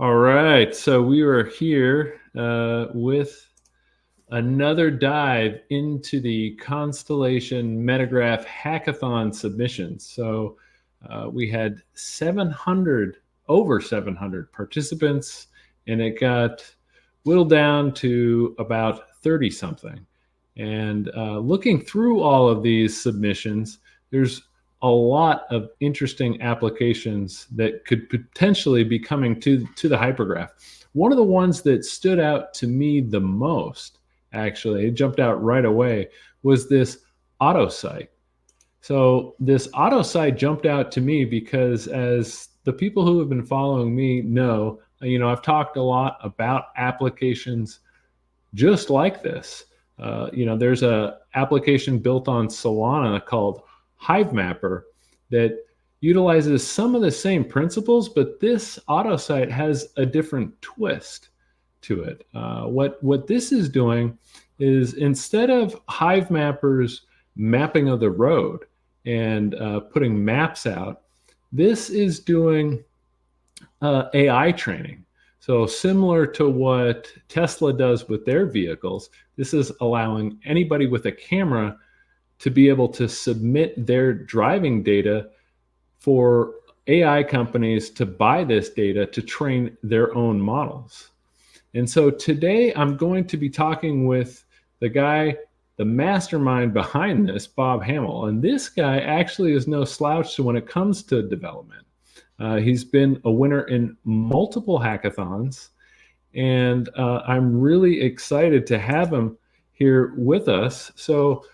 All right, so we are here with another dive into the Constellation Metagraph Hackathon submissions. So we had over 700 participants, and it got whittled down to about 30 something. And looking through all of these submissions, there's a lot of interesting applications that could potentially be coming to the hypergraph. One of the ones that stood out to me the most, actually, it jumped out right away, was this AutoSight. So this AutoSight jumped out to me because, as the people who have been following me know, I've talked a lot about applications just like this. There's a application built on Solana called HiveMapper that utilizes some of the same principles, but this AutoSight has a different twist to it. What this is doing is, instead of HiveMapper's mapping of the road and putting maps out, this is doing AI training. So similar to what Tesla does with their vehicles, this is allowing anybody with a camera to be able to submit their driving data for AI companies to buy this data to train their own models. And so today I'm going to be talking with the mastermind behind this, Bob Hamill. And this guy actually is no slouch when it comes to development. He's been a winner in multiple hackathons, and I'm really excited to have him here with us. So,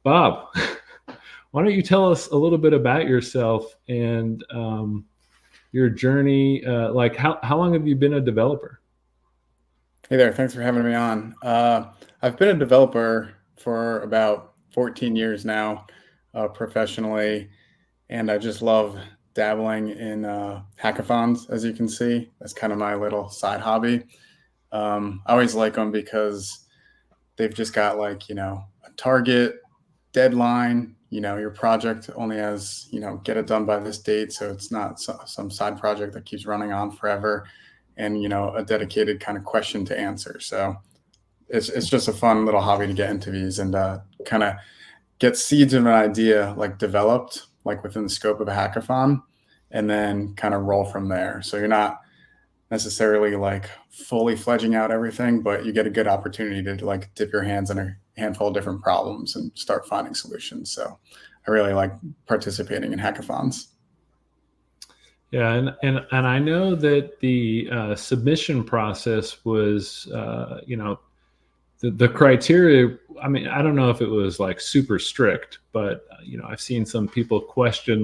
Bob, why don't you tell us a little bit about yourself and your journey? Like, how long have you been a developer? Hey there, thanks for having me on. I've been a developer for about 14 years now, professionally, and I just love dabbling in hackathons, as you can see. That's kind of my little side hobby. I always like them because they've just got a target deadline. Your project only has, get it done by this date. So it's not some side project that keeps running on forever, and, a dedicated kind of question to answer. So it's just a fun little hobby to get into these and kind of get seeds of an idea developed within the scope of a hackathon, and then kind of roll from there. So you're not necessarily fully fledging out everything, but you get a good opportunity to dip your hands in a handful of different problems and start finding solutions. So I really like participating in hackathons. Yeah, and I know that the submission process was, the criteria. I mean, I don't know if it was super strict, but I've seen some people question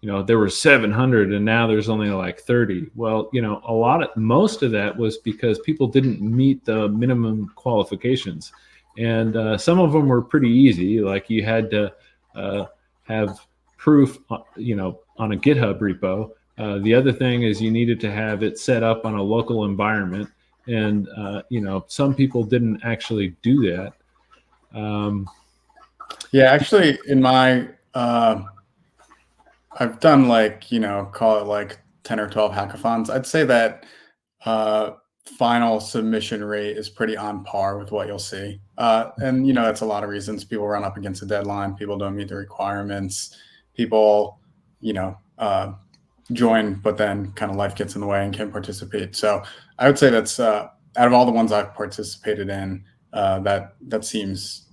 there were 700 and now there's only 30. Well, most of that was because people didn't meet the minimum qualifications, and some of them were pretty easy. Like, you had to have proof, on a GitHub repo. The other thing is you needed to have it set up on a local environment, and some people didn't actually do that. Yeah, actually, in my I've done call it 10 or 12 hackathons. I'd say that final submission rate is pretty on par with what you'll see. And that's a lot of reasons. People run up against a deadline. People don't meet the requirements. People, join, but then kind of life gets in the way and can't participate. So I would say that's out of all the ones I've participated in, that seems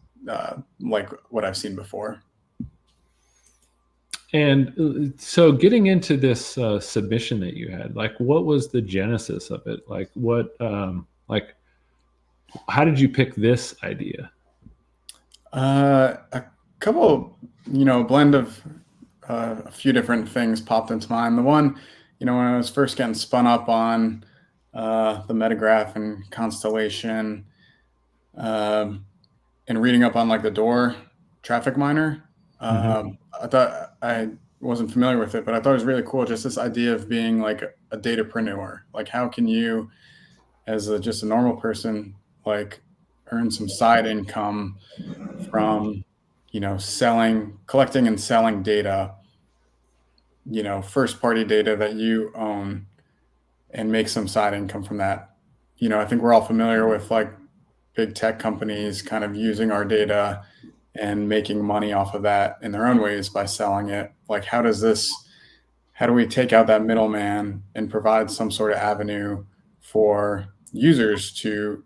like what I've seen before. And so, getting into this submission that you had, what was the genesis of it? How did you pick this idea? A couple, blend of a few different things popped into mind. The one, when I was first getting spun up on the metagraph and Constellation, and reading up on the Door traffic miner, I thought, I wasn't familiar with it, but I thought it was really cool. Just this idea of being a datapreneur. How can you, as just a normal person, earn some side income from, collecting and selling data, first party data that you own, and make some side income from that. I think we're all familiar with like big tech companies kind of using our data and making money off of that in their own ways by selling it. Like, how do we take out that middleman and provide some sort of avenue for users to,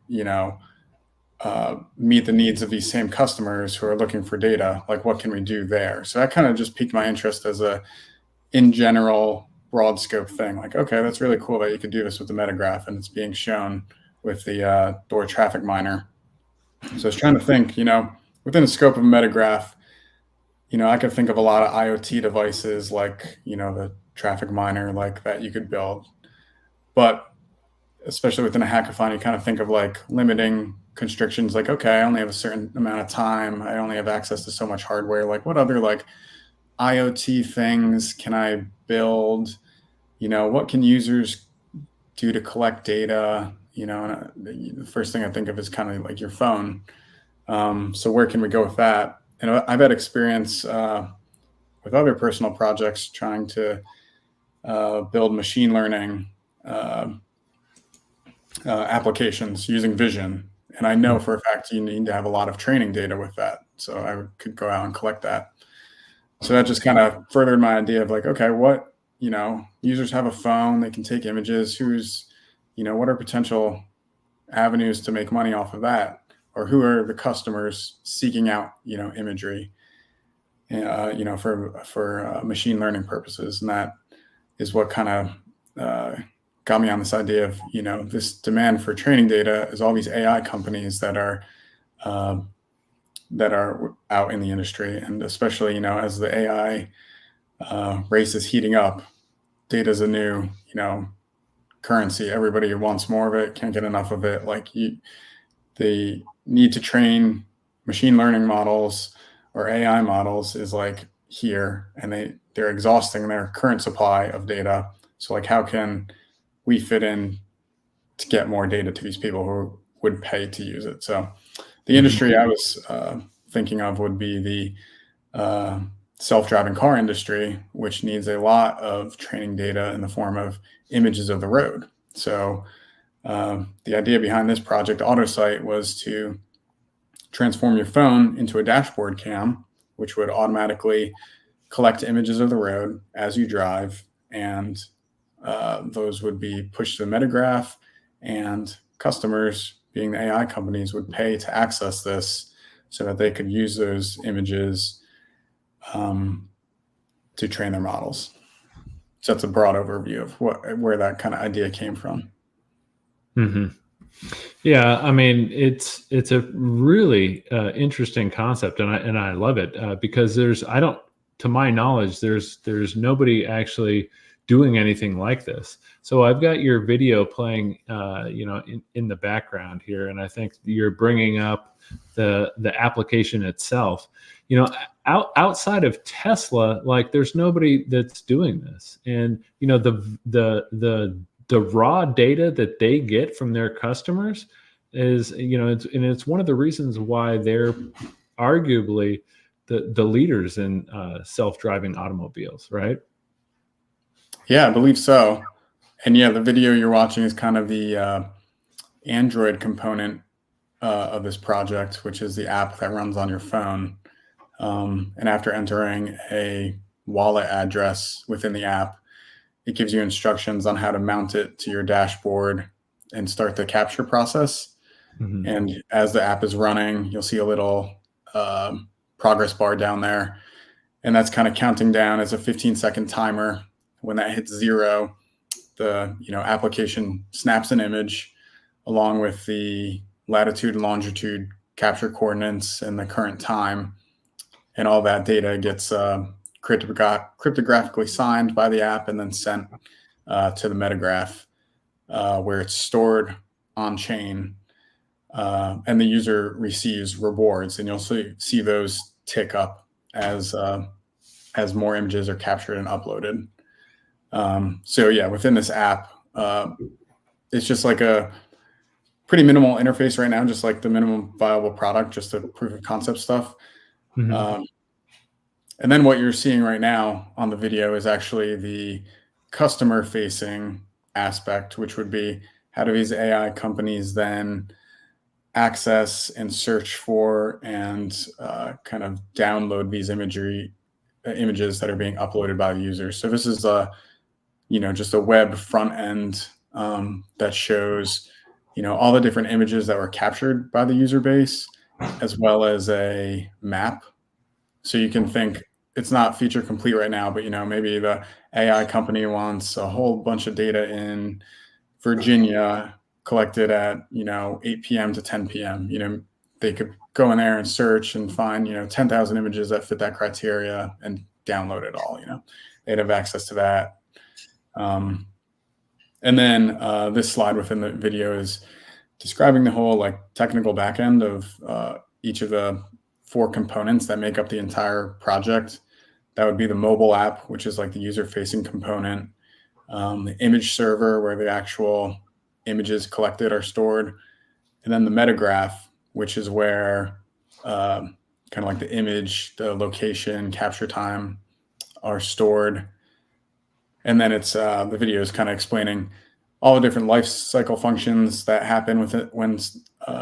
meet the needs of these same customers who are looking for data? Like, what can we do there? So that kind of just piqued my interest as in general, broad scope thing. Like, okay, that's really cool that you could do this with the metagraph, and it's being shown with the door traffic miner. So I was trying to think, within the scope of a metagraph, I could think of a lot of IoT devices like, the traffic miner like that you could build. But especially within a hackathon, you kind of think of like limiting constrictions, like, okay, I only have a certain amount of time. I only have access to so much hardware. Like, what other like IoT things can I build? What can users do to collect data? The first thing I think of is kind of like your phone. So where can we go with that? And I've had experience with other personal projects trying to build machine learning applications using vision. And I know for a fact you need to have a lot of training data with that. So I could go out and collect that. So that just kind of furthered my idea of like, okay, what, users have a phone, they can take images. What are potential avenues to make money off of that? Or who are the customers seeking out, imagery, for machine learning purposes? And that is what kind of got me on this idea of, this demand for training data is all these AI companies that are out in the industry. And especially, as the AI race is heating up, data is a new, currency. Everybody wants more of it, can't get enough of it. Like the need to train machine learning models or AI models is like here, and they're exhausting their current supply of data. So like, how can we fit in to get more data to these people who would pay to use it? So the industry I was thinking of would be the self-driving car industry, which needs a lot of training data in the form of images of the road. So the idea behind this project, AutoSight, was to transform your phone into a dashboard cam, which would automatically collect images of the road as you drive, and those would be pushed to the metagraph, and customers, being the AI companies, would pay to access this so that they could use those images to train their models. So that's a broad overview of where that kind of idea came from. Mm-hmm. Yeah, I mean, it's a really interesting concept, and I love it because to my knowledge, there's nobody actually doing anything like this. So I've got your video playing, in the background here, and I think you're bringing up the application itself. Outside of Tesla, like there's nobody that's doing this, and the raw data that they get from their customers is, it's one of the reasons why they're arguably the leaders in self-driving automobiles, right? Yeah, I believe so. And yeah, the video you're watching is kind of the Android component of this project, which is the app that runs on your phone. And after entering a wallet address within the app, it gives you instructions on how to mount it to your dashboard and start the capture process. Mm-hmm. And as the app is running, you'll see a little progress bar down there. And that's kind of counting down as a 15-second timer. When that hits 0, the application snaps an image along with the latitude and longitude capture coordinates and the current time. And all that data gets cryptographically signed by the app and then sent to the metagraph, where it's stored on chain, and the user receives rewards, and you'll see those tick up as more images are captured and uploaded. So yeah, within this app, it's just like a pretty minimal interface right now, just like the minimum viable product, just the proof of concept stuff. Mm-hmm. And then what you're seeing right now on the video is actually the customer facing aspect, which would be how do these AI companies then access and search for and kind of download these images that are being uploaded by the user. So this is just a web front end that shows all the different images that were captured by the user base, as well as a map. So you can think it's not feature complete right now, but maybe the AI company wants a whole bunch of data in Virginia collected at 8 p.m. to 10 p.m. They could go in there and search and find 10,000 images that fit that criteria and download it all. They'd have access to that. And then this slide within the video is describing the whole technical backend of each of the 4 components that make up the entire project. That would be the mobile app, which is like the user-facing component, the image server where the actual images collected are stored, and then the metagraph, which is where kind of like the image, the location, capture time are stored. And then it's the video is kind of explaining all the different life cycle functions that happen with it when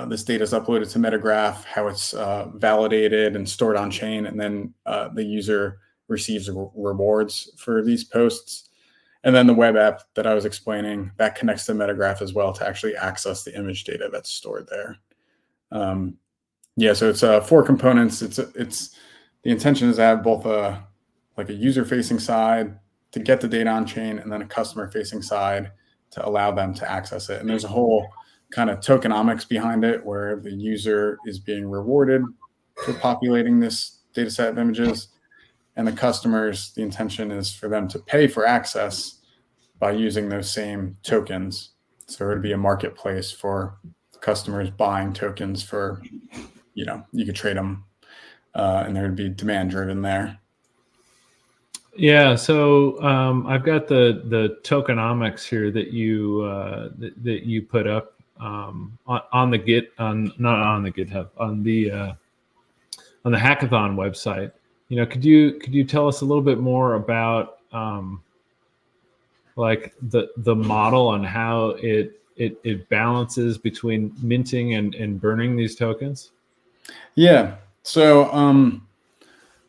this data is uploaded to metagraph, how it's validated and stored on chain, and then the user receives rewards for these posts. And then the web app that I was explaining, that connects to metagraph as well to actually access the image data that's stored there. So it's 4 components. It's the intention is to have both a user-facing side to get the data on chain, and then a customer-facing side to allow them to access it. And there's a whole kind of tokenomics behind it where the user is being rewarded for populating this data set of images. And the customers, the intention is for them to pay for access by using those same tokens. So it would be a marketplace for customers buying tokens for, you could trade them, and there would be demand driven there. Yeah, so I've got the tokenomics here that you put up on the not on the GitHub, on the hackathon website. Could you tell us a little bit more about the model on how it balances between minting and burning these tokens? Yeah. So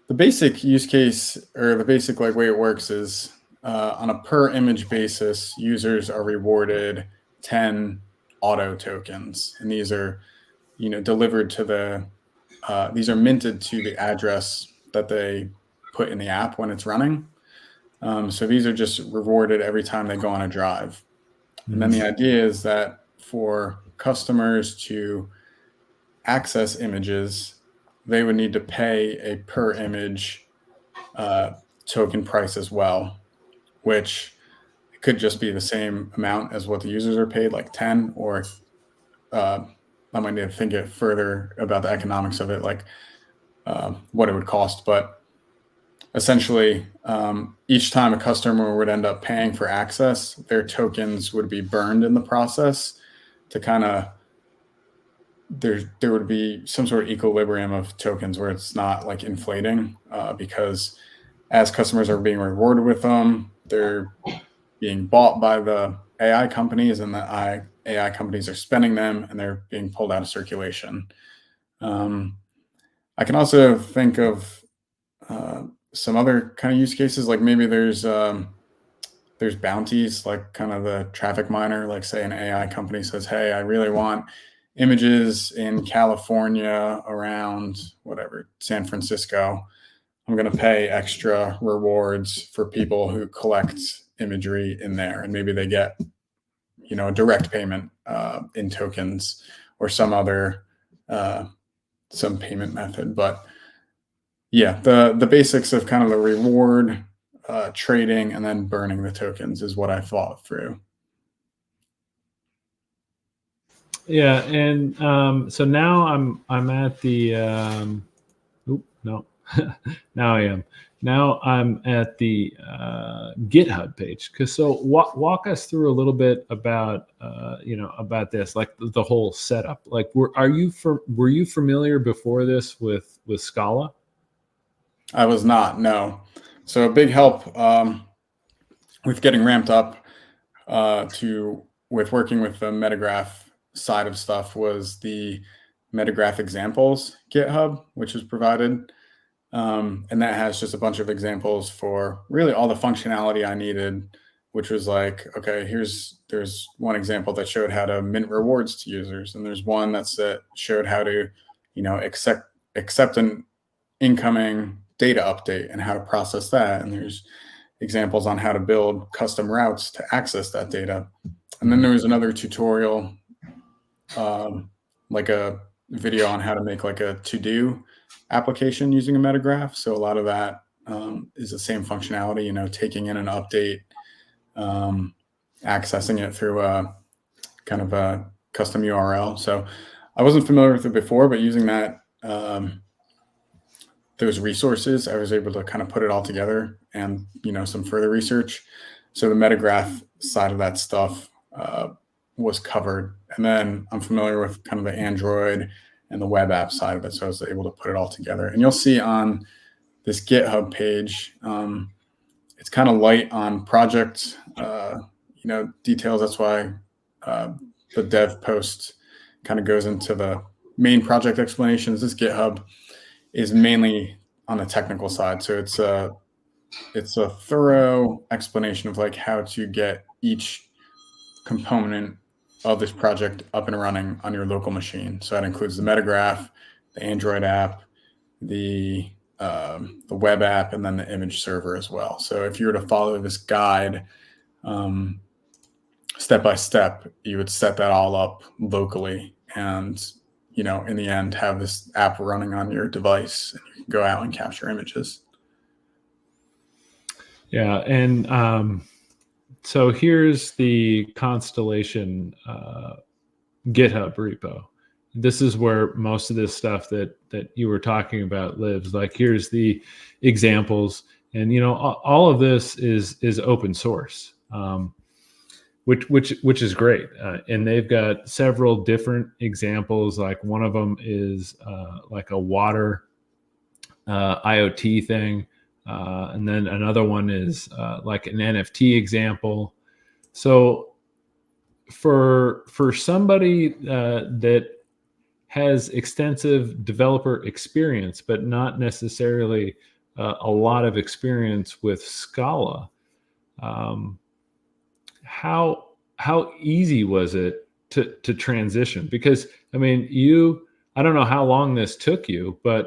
the basic use case, or the basic way it works is on a per image basis, users are rewarded 10 auto tokens, and these are delivered to these are minted to the address that they put in the app when it's running. So these are just rewarded every time they go on a drive. And then the idea is that for customers to access images, they would need to pay a per image token price as well, which could just be the same amount as what the users are paid, like 10, or I might need to think it further about the economics of it, what it would cost. But essentially, each time a customer would end up paying for access, their tokens would be burned in the process to kind of, there would be some sort of equilibrium of tokens where it's not inflating, because as customers are being rewarded with them, they're being bought by the AI companies, and the AI companies are spending them, and they're being pulled out of circulation. I can also think of some other kind of use cases, like maybe there's bounties, like kind of the traffic miner, like say an AI company says, hey, I really want images in California around whatever, San Francisco. I'm going to pay extra rewards for people who collect imagery in there. And maybe they get, a direct payment in tokens or some other, some payment method. But yeah, the basics of kind of the reward, trading, and then burning the tokens is what I thought through. Yeah, and so now I'm at the now I'm at the GitHub page. So walk us through a little bit about about this, like the whole setup. Like, were you familiar before this with Scala? I was not, no. So a big help with getting ramped up with working with the metagraph side of stuff was the metagraph examples GitHub, which is provided. And that has just a bunch of examples for really all the functionality I needed, which was like, okay, there's one example that showed how to mint rewards to users. And there's one that showed how to, accept an incoming data update and how to process that. And there's examples on how to build custom routes to access that data. And then there was another tutorial, like a video on how to make like a to-do application using a metagraph. So a lot of that is the same functionality, taking in an update, accessing it through a kind of a custom URL. So I wasn't familiar with it before, but using that, those resources, I was able to kind of put it all together and, some further research. So the metagraph side of that stuff was covered. And then I'm familiar with kind of the Android and the web app side of it. So I was able to put it all together. And you'll see on this GitHub page, it's kind of light on project, details. That's why the dev post kind of goes into the main project explanations. This GitHub is mainly on the technical side. So it's a thorough explanation of like how to get each component of this project up and running on your local machine. So that includes the metagraph, the Android app, the web app, and then the image server as well. So if you were to follow this guide step by step, you would set that all up locally and, in the end, have this app running on your device and you can go out and capture images. Yeah. And so here's the Constellation GitHub repo. This is where most of this stuff that you were talking about lives. Like, here's the examples, and all of this is open source, which is great. And they've got several different examples. Like one of them is like a water IoT thing. And then another one is like an NFT example. So for somebody that has extensive developer experience, but not necessarily a lot of experience with Scala, how easy was it to transition? Because I mean, I don't know how long this took you, but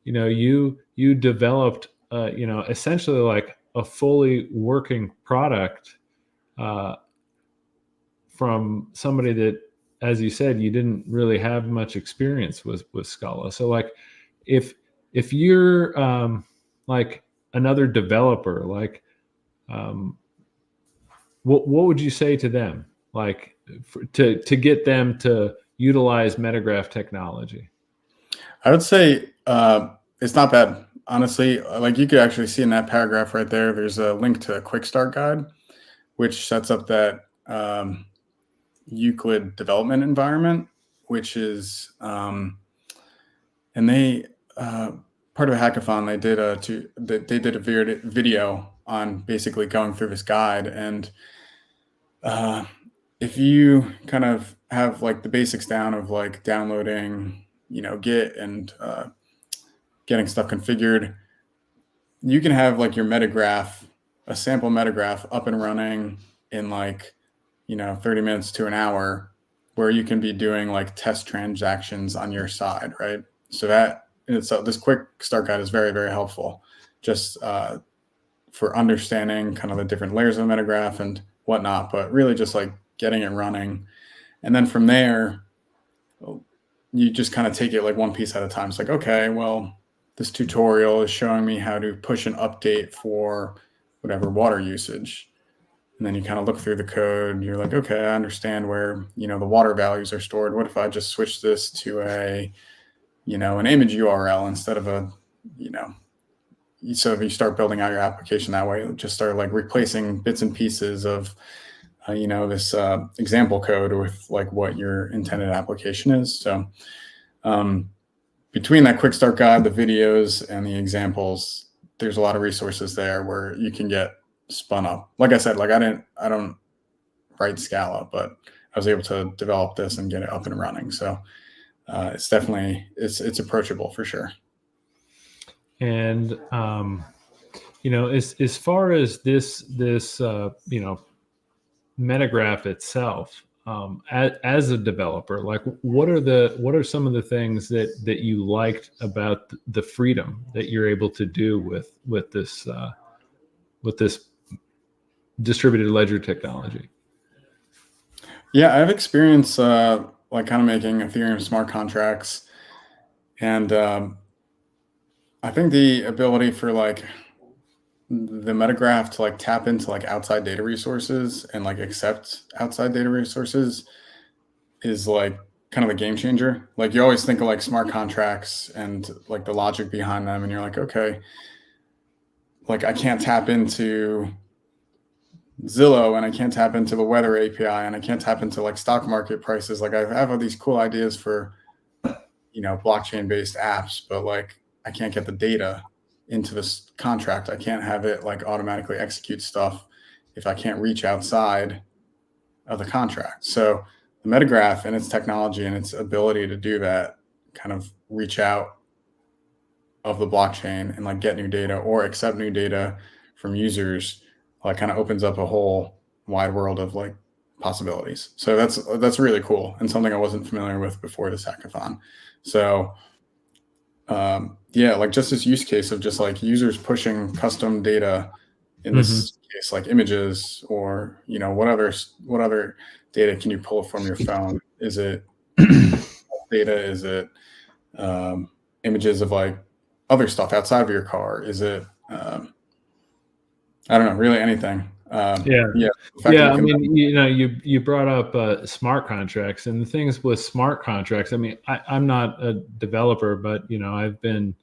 you developed essentially like a fully working product from somebody that, as you said, you didn't really have much experience with Scala. So like, if you're like another developer, like what would you say to them, like to get them to utilize metagraph technology? I would say it's not bad. Honestly, like you could actually see in that paragraph right there, there's a link to a quick start guide, which sets up that Euclid development environment, which is, and they, part of a hackathon, they did a video on basically going through this guide. And if you kind of have like the basics down of like downloading, Git and getting stuff configured, you can have like your metagraph, a sample metagraph up and running in like, 30 minutes to an hour, where you can be doing like test transactions on your side, right? So this quick start guide is very, very helpful just for understanding kind of the different layers of the metagraph and whatnot, but really just like getting it running. And then from there, you just kind of take it like one piece at a time. It's like, okay, well, this tutorial is showing me how to push an update for whatever water usage. And then you kind of look through the code and you're like, okay, I understand where, the water values are stored. What if I just switch this to an image URL instead of so if you start building out your application that way, just start like replacing bits and pieces of, this example code with like what your intended application is. So between that quick start guide, the videos and the examples, there's a lot of resources there where you can get spun up. Like I said, like I don't write Scala, but I was able to develop this and get it up and running. So it's definitely, it's approachable for sure. And, as far as this, metagraph itself, as a developer, like what are some of the things that you liked about the freedom that you're able to do with this distributed ledger technology? Yeah, I have experience like kind of making Ethereum smart contracts, and I think the ability for like the metagraph to like tap into like outside data resources and like accept outside data resources is like kind of a game changer. Like you always think of like smart contracts and like the logic behind them, and you're like, okay, like I can't tap into Zillow and I can't tap into the weather API and I can't tap into like stock market prices. Like I have all these cool ideas for, blockchain based apps, but like I can't get the data into this contract. I can't have it like automatically execute stuff if I can't reach outside of the contract. So the metagraph and its technology and its ability to do that, kind of reach out of the blockchain and like get new data or accept new data from users, like kind of opens up a whole wide world of like possibilities. So that's really cool and something I wasn't familiar with before this hackathon. So yeah, like just this use case of just like users pushing custom data, in this case, like images or, what other data can you pull from your phone? Is it data? Is it images of like other stuff outside of your car? Is it, I don't know, really anything. Yeah. I mean, you brought up smart contracts, and the things with smart contracts. I mean, I'm not a developer, but I've been,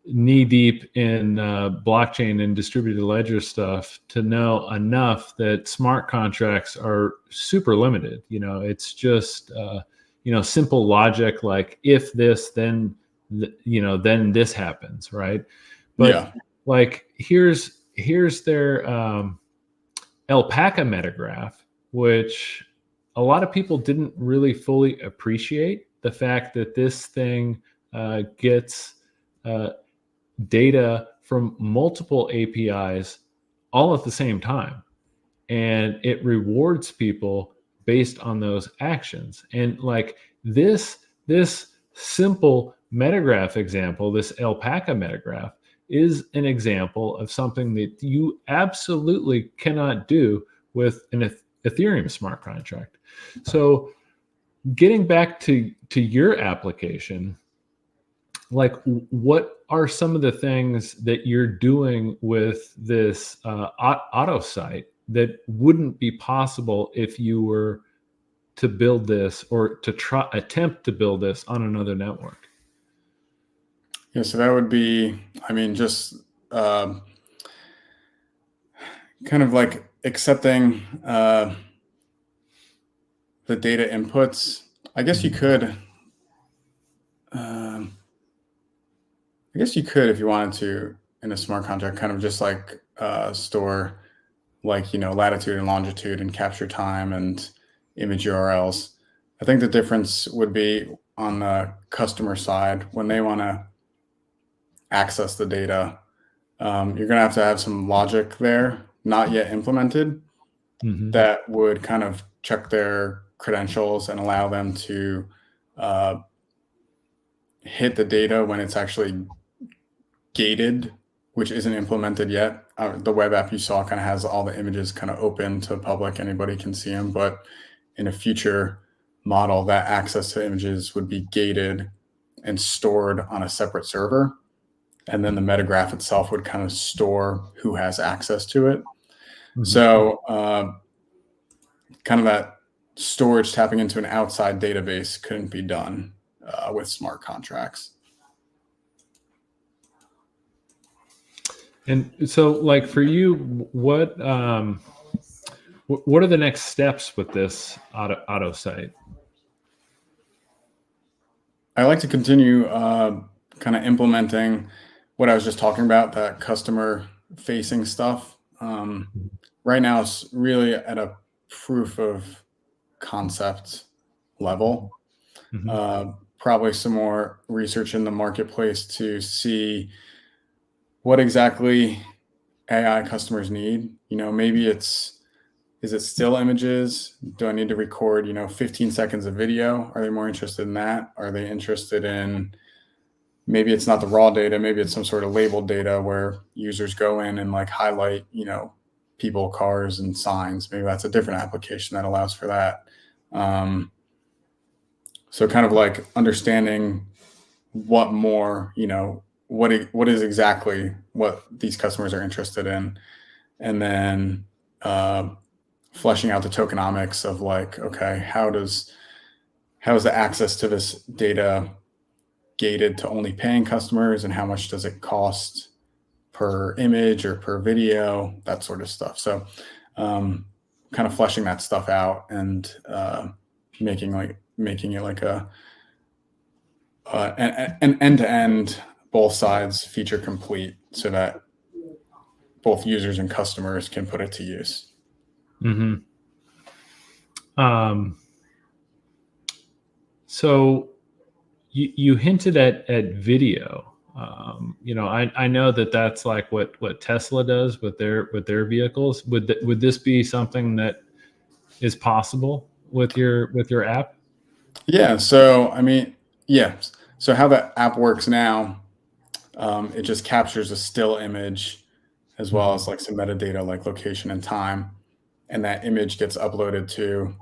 knee deep in blockchain and distributed ledger stuff to know enough that smart contracts are super limited. It's just simple logic, like if this, then then this happens, right? But like here's their alpaca metagraph, which a lot of people didn't really fully appreciate the fact that this thing gets data from multiple APIs all at the same time. And it rewards people based on those actions. And like this simple metagraph example, this alpaca metagraph, is an example of something that you absolutely cannot do with an Ethereum smart contract. So getting back to your application, like what are some of the things that you're doing with this AutoSight that wouldn't be possible if you were to build this or to attempt to build this on another network? Yeah, so that would be, I mean, just kind of like accepting the data inputs. I guess you could, if you wanted to, in a smart contract, kind of just like store like, latitude and longitude and capture time and image URLs. I think the difference would be on the customer side when they want to access the data. You're going to have some logic there, not yet implemented, that would kind of check their credentials and allow them to hit the data when it's actually gated, which isn't implemented yet. The web app you saw kind of has all the images kind of open to public. Anybody can see them. But in a future model, that access to images would be gated and stored on a separate server. And then the metagraph itself would kind of store who has access to it. So kind of that storage tapping into an outside database couldn't be done with smart contracts. And so, like for you, what are the next steps with this AutoSight? I like to continue kind of implementing what I was just talking about, that customer facing stuff. right now it's really at a proof of concept level. Probably some more research in the marketplace to see what exactly AI customers need. Maybe is it still images? Do I need to record, 15 seconds of video? Are they more interested in that? Are they interested in, maybe it's not the raw data, maybe it's some sort of labeled data where users go in and like highlight, people, cars, and signs. Maybe that's a different application that allows for that. So kind of like understanding what more, what is exactly what these customers are interested in, and then fleshing out the tokenomics of like, okay, how is the access to this data gated to only paying customers, and how much does it cost per image or per video, that sort of stuff. So kind of fleshing that stuff out and making it like an end-to-end, both sides feature complete, so that both users and customers can put it to use. So you hinted at video. I know that's like what Tesla does with their vehicles. Would this be something that is possible with your app? Yeah. So I mean, yeah. So how the app works now, it just captures a still image as well as like some metadata like location and time, and that image gets uploaded to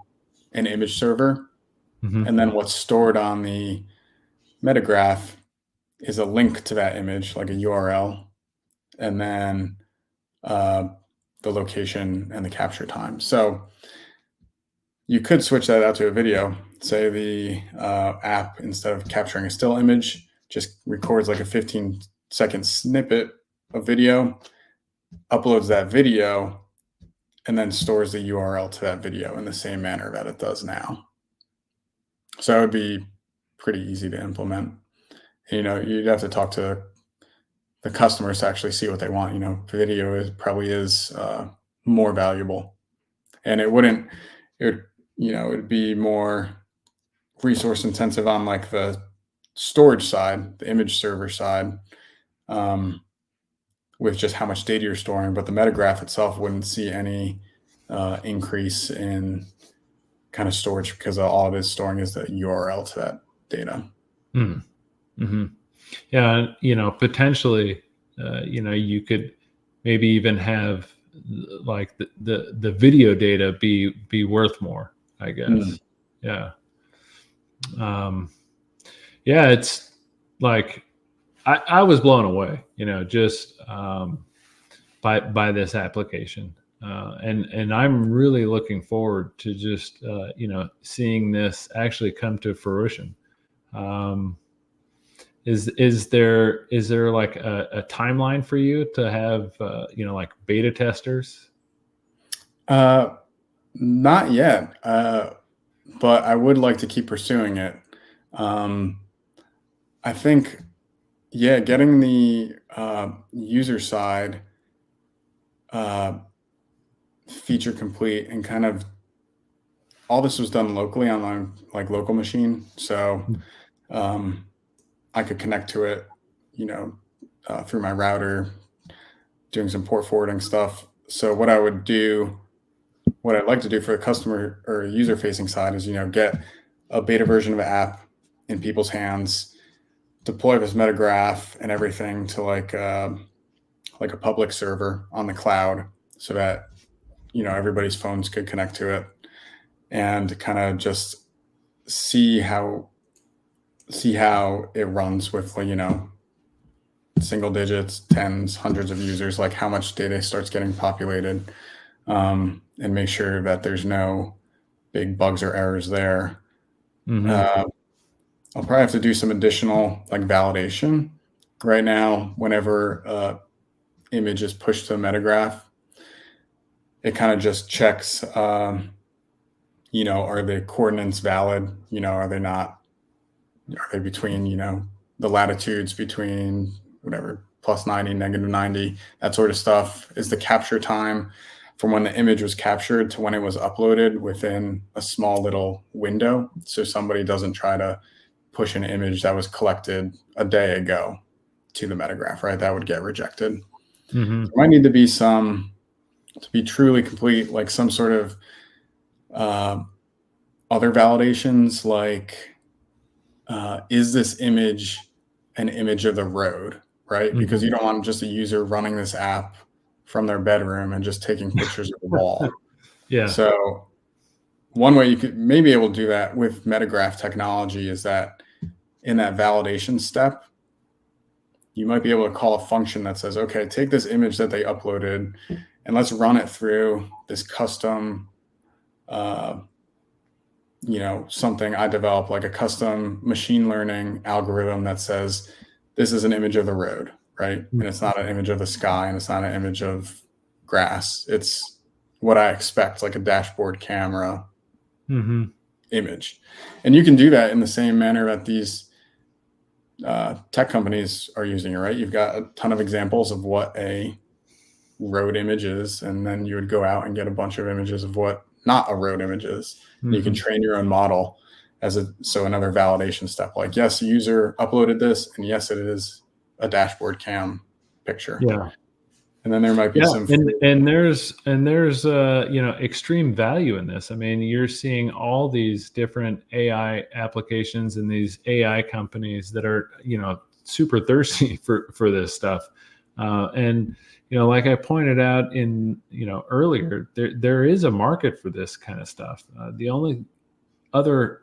an image server. And then what's stored on the metagraph is a link to that image, like a URL, and then the location and the capture time. So you could switch that out to a video. Say the app, instead of capturing a still image, just records like a 15-second snippet of video, uploads that video, and then stores the URL to that video in the same manner that it does now. So it would be pretty easy to implement. You'd have to talk to the customers to actually see what they want. Video probably is more valuable, and it would be more resource intensive on like the storage side, the image server side, with just how much data you're storing. But the metagraph itself wouldn't see any increase in kind of storage, because all it is storing is the URL to that data. Yeah, potentially, you could maybe even have like the video data be worth more, I guess. Yeah. It's like I was blown away, just by this application. And I'm really looking forward to just seeing this actually come to fruition. Is there like a timeline for you to have like beta testers? Not yet, but I would like to keep pursuing it. I think, getting the user side feature complete, and kind of all this was done locally on my like local machine, so I could connect to it, through my router, doing some port forwarding stuff. So what I'd like to do for the customer or user facing side is, get a beta version of an app in people's hands, deploy this metagraph and everything to like a public server on the cloud, so that everybody's phones could connect to it, and kind of just see how it runs with single digits, tens, hundreds of users, like how much data starts getting populated, and make sure that there's no big bugs or errors there. I'll probably have to do some additional like validation. Right now, whenever image is pushed to the metagraph, it kind of just checks, are the coordinates valid? Are they not? Are they between, the latitudes between whatever, +90, -90, that sort of stuff? Is the capture time from when the image was captured to when it was uploaded within a small little window. So somebody doesn't try to push an image that was collected a day ago to the metagraph, right? That would get rejected. Mm-hmm. There might need to be some, to be truly complete, like some sort of other validations, like is this image an image of the road, right? Mm-hmm. Because you don't want just a user running this app from their bedroom and just taking pictures of the wall. Yeah. So one way you could maybe able to do that with metagraph technology is that in that validation step, you might be able to call a function that says, okay, take this image that they uploaded and let's run it through this custom, something I developed, like a custom machine learning algorithm that says, this is an image of the road, right? And it's not an image of the sky and it's not an image of grass. It's what I expect, like a dashboard camera image. And you can do that in the same manner that these tech companies are using it, right? You've got a ton of examples of what a road image is, and then you would go out and get a bunch of images of what not a road image is. And you can train your own model so another validation step, like, yes, the user uploaded this, and yes, it is a dashboard cam picture. Yeah. And then there might be some and there's extreme value in this. I mean, you're seeing all these different AI applications and these AI companies that are super thirsty for this stuff. And like I pointed out in earlier, there is a market for this kind of stuff. The only other,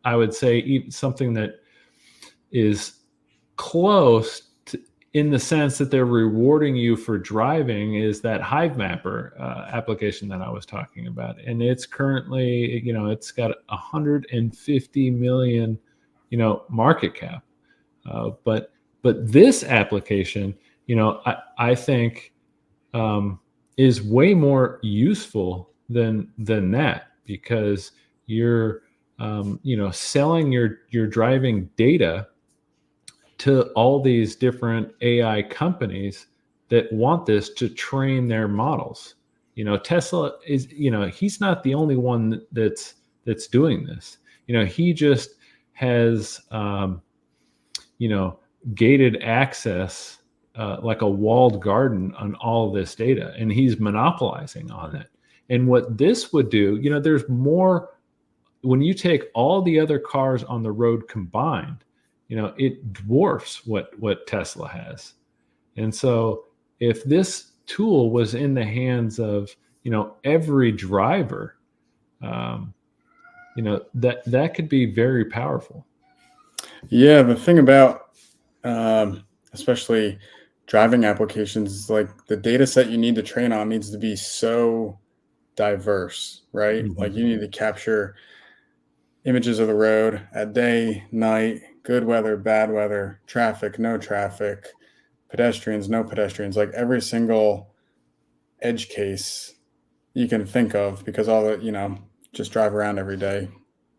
I would say, something that is close to, in the sense that they're rewarding you for driving, is that Hive Mapper application that I was talking about. And it's currently, it's got 150 million, market cap. But this application, I think is way more useful than that, because you're, selling your driving data to all these different AI companies that want this to train their models. Tesla is, he's not the only one that's doing this. He just has, gated access, like a walled garden on all this data, and he's monopolizing on it. And what this would do, there's more, when you take all the other cars on the road combined, it dwarfs what Tesla has. And so if this tool was in the hands of, every driver, that could be very powerful. Yeah, the thing about especially driving applications is, like, the data set you need to train on needs to be so diverse, right? Like, you need to capture images of the road at day, night, good weather, bad weather, traffic, no traffic, pedestrians, no pedestrians, like every single edge case you can think of, because all the, just drive around every day,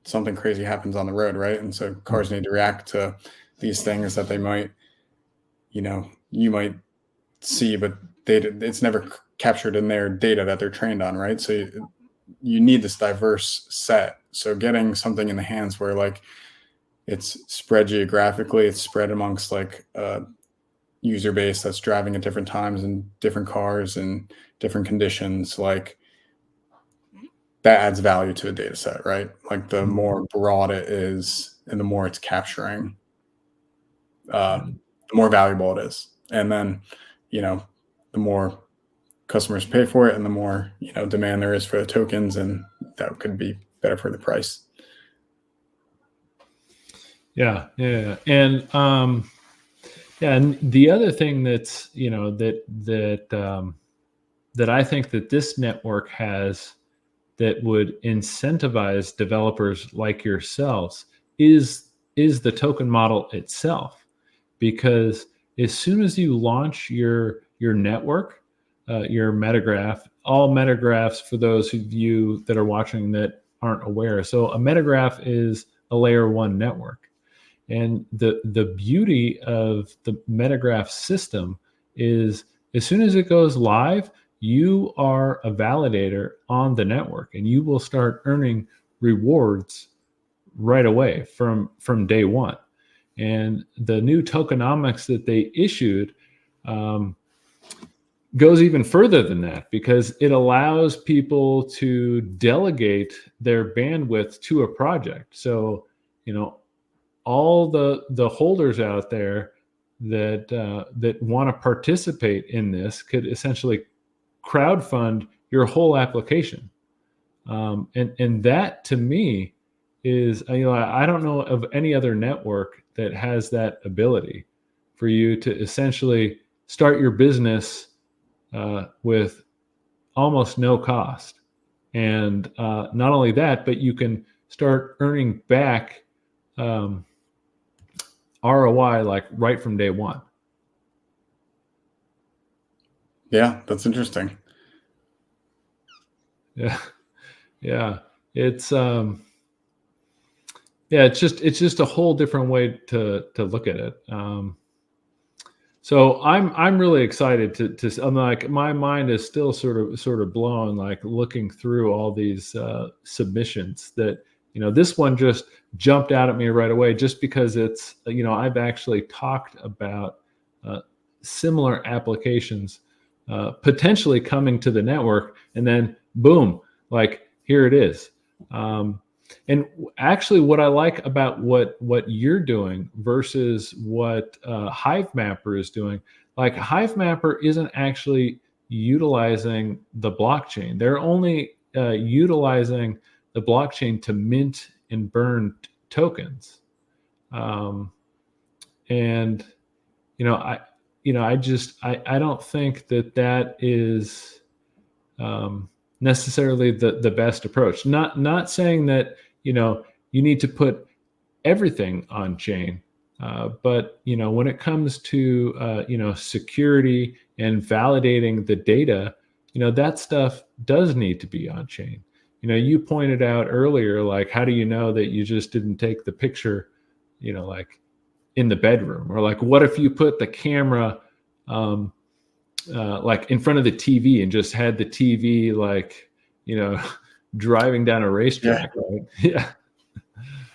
something crazy happens on the road, right? And so cars need to react to these things that they might, you might see, but it's never captured in their data that they're trained on, right? So you need this diverse set. So getting something in the hands where, like, it's spread geographically, it's spread amongst, like, a user base that's driving at different times and different cars and different conditions, like, that adds value to a data set, right? Like, the more broad it is and the more it's capturing, the more valuable it is. And then, the more customers pay for it and the more, demand there is for the tokens, and that could be better for the price. Yeah. And and the other thing that's, that I think that this network has, that would incentivize developers like yourselves, is the token model itself. Because as soon as you launch your network, your metagraph, all metagraphs, for those of you that are watching that aren't aware, so a metagraph is a layer 1 network. And the beauty of the metagraph system is, as soon as it goes live, you are a validator on the network, and you will start earning rewards right away from day one. And the new tokenomics that they issued goes even further than that, because it allows people to delegate their bandwidth to a project. So, all the holders out there that want to participate in this could essentially crowdfund your whole application. And that, to me, is, I don't know of any other network that has that ability for you to essentially start your business with almost no cost. And not only that, but you can start earning back ROI like right from day one. Yeah, that's interesting. Yeah. It's it's just a whole different way to look at it. So I'm really excited to I'm like, my mind is still sort of blown, like looking through all these submissions that, this one just jumped out at me right away, just because it's, I've actually talked about similar applications potentially coming to the network, and then boom, like here it is. And actually, what I like about what you're doing versus what HiveMapper is doing, like HiveMapper isn't actually utilizing the blockchain. They're only utilizing the blockchain to mint and burn tokens. And I don't think that is necessarily the best approach. Not saying that you need to put everything on chain, but when it comes to security and validating the data, that stuff does need to be on chain. You pointed out earlier, like, how do you know that you just didn't take the picture, like in the bedroom? Or like, what if you put the camera like in front of the TV and just had the TV, like, driving down a racetrack, right?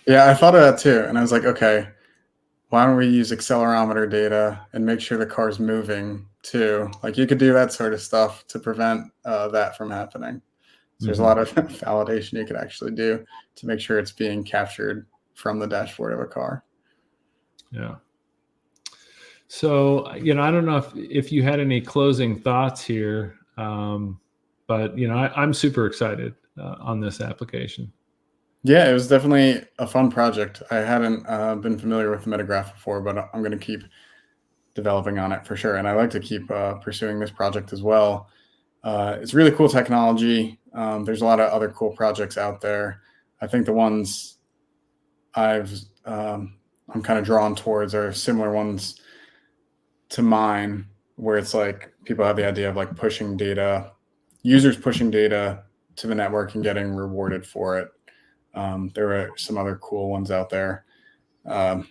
Yeah, I thought of that too. And I was like, okay, why don't we use accelerometer data and make sure the car's moving too? Like, you could do that sort of stuff to prevent that from happening. So there's a lot of validation you could actually do to make sure it's being captured from the dashboard of a car. Yeah. So, I don't know if you had any closing thoughts here, but, I'm super excited on this application. Yeah, it was definitely a fun project. I hadn't been familiar with the metagraph before, but I'm going to keep developing on it for sure. And I like to keep pursuing this project as well. It's really cool technology. There's a lot of other cool projects out there. I think the ones I'm kind of drawn towards are similar ones to mine, where it's like people have the idea of like pushing data, users pushing data to the network and getting rewarded for it. There are some other cool ones out there. But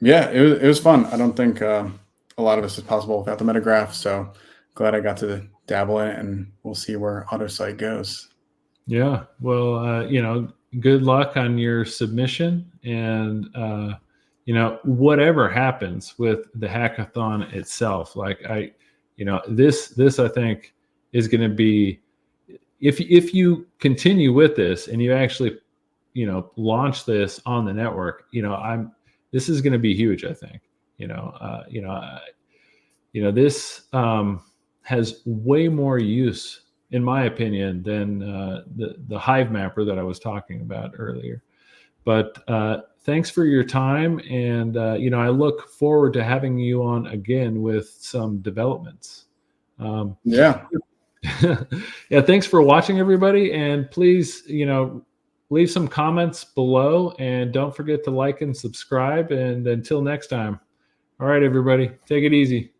yeah, it was fun. I don't think a lot of this is possible without the metagraph. So glad I got to dabble in it, and we'll see where AutoSight goes. Yeah. Well, good luck on your submission, and, whatever happens with the hackathon itself, like this I think is going to be, if you continue with this and you actually, launch this on the network, this is going to be huge. I think, this has way more use, in my opinion, than the HiveMapper that I was talking about earlier. But thanks for your time, and I look forward to having you on again with some developments. Yeah. Yeah, thanks for watching, everybody, and please, leave some comments below, and don't forget to like and subscribe. And until next time, all right, everybody, take it easy.